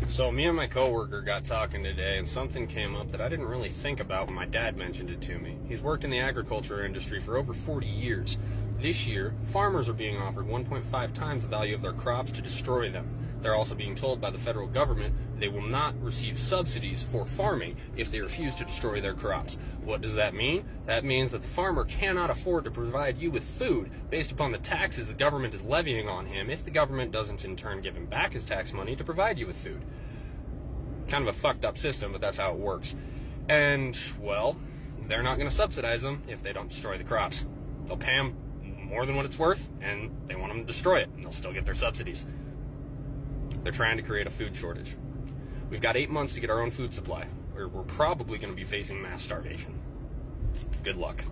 So me and my coworker got talking today, and something came up that I didn't really think about when my dad mentioned it to me. He's worked in the agriculture industry for over 40 years. This year, farmers are being offered 1.5 times the value of their crops to destroy them. They're also being told by the federal government they will not receive subsidies for farming if they refuse to destroy their crops. What does that mean? That means that the farmer cannot afford to provide you with food based upon the taxes the government is levying on him if the government doesn't in turn give him back his tax money to provide you with food. Kind of a fucked up system, but that's how it works. And, well, they're not going to subsidize them if they don't destroy the crops. They'll pay them more than what it's worth, and they want them to destroy it, and they'll still get their subsidies. They're trying to create a food shortage. We've got 8 months to get our own food supply, or we're probably going to be facing mass starvation. Good luck.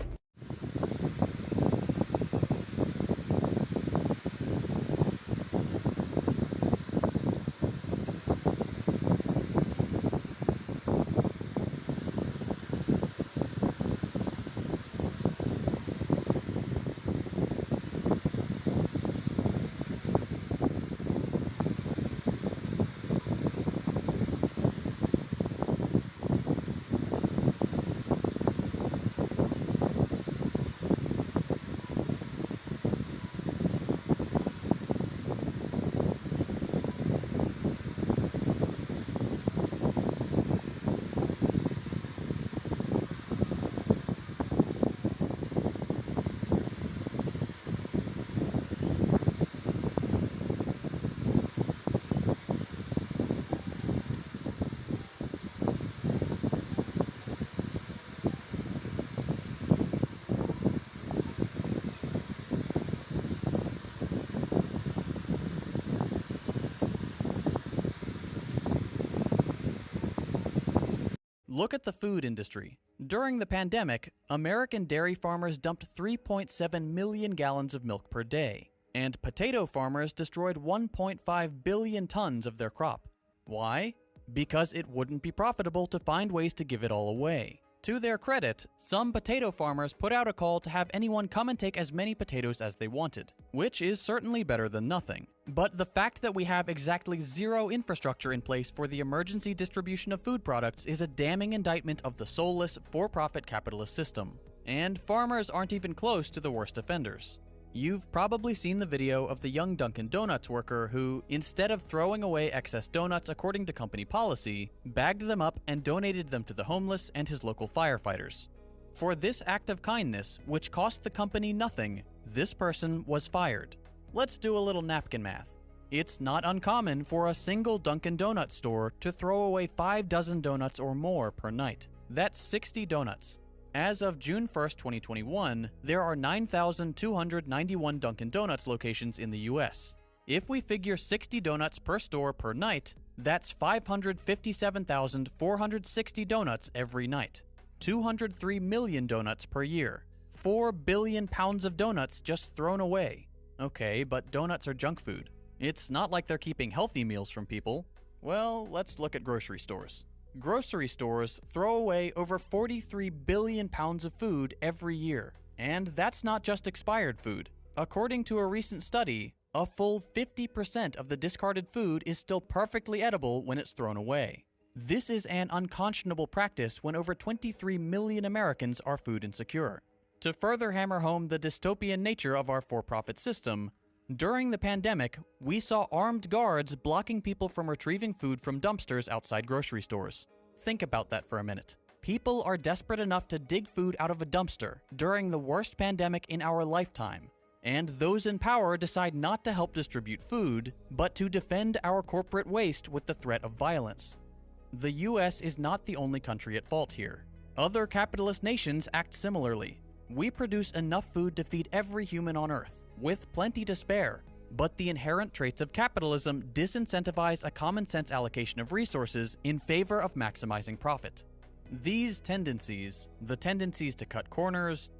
Look at the food industry. During the pandemic, American dairy farmers dumped 3.7 million gallons of milk per day, and potato farmers destroyed 1.5 billion tons of their crop. Why? Because it wouldn't be profitable to find ways to give it all away. To their credit, some potato farmers put out a call to have anyone come and take as many potatoes as they wanted, which is certainly better than nothing. But the fact that we have exactly zero infrastructure in place for the emergency distribution of food products is a damning indictment of the soulless, for-profit capitalist system. And farmers aren't even close to the worst offenders. You've probably seen the video of the young Dunkin' Donuts worker who, instead of throwing away excess donuts according to company policy, bagged them up and donated them to the homeless and his local firefighters. For this act of kindness, which cost the company nothing, this person was fired. Let's do a little napkin math. It's not uncommon for a single Dunkin' Donuts store to throw away 5 dozen donuts or more per night. That's 60 donuts. As of June 1st, 2021, there are 9,291 Dunkin' Donuts locations in the US. If we figure 60 donuts per store per night, that's 557,460 donuts every night. 203 million donuts per year. 4 billion pounds of donuts just thrown away. Okay, but donuts are junk food. It's not like they're keeping healthy meals from people. Well, let's look at grocery stores. Grocery stores throw away over 43 billion pounds of food every year. And that's not just expired food. According to a recent study, a full 50% of the discarded food is still perfectly edible when it's thrown away. This is an unconscionable practice when over 23 million Americans are food insecure. To further hammer home the dystopian nature of our for-profit system, during the pandemic, we saw armed guards blocking people from retrieving food from dumpsters outside grocery stores. Think about that for a minute. People are desperate enough to dig food out of a dumpster during the worst pandemic in our lifetime, and those in power decide not to help distribute food, but to defend our corporate waste with the threat of violence. The US is not the only country at fault here. Other capitalist nations act similarly. We produce enough food to feed every human on Earth, with plenty to spare, but the inherent traits of capitalism disincentivize a common-sense allocation of resources in favor of maximizing profit. These tendencies, the tendencies to cut corners,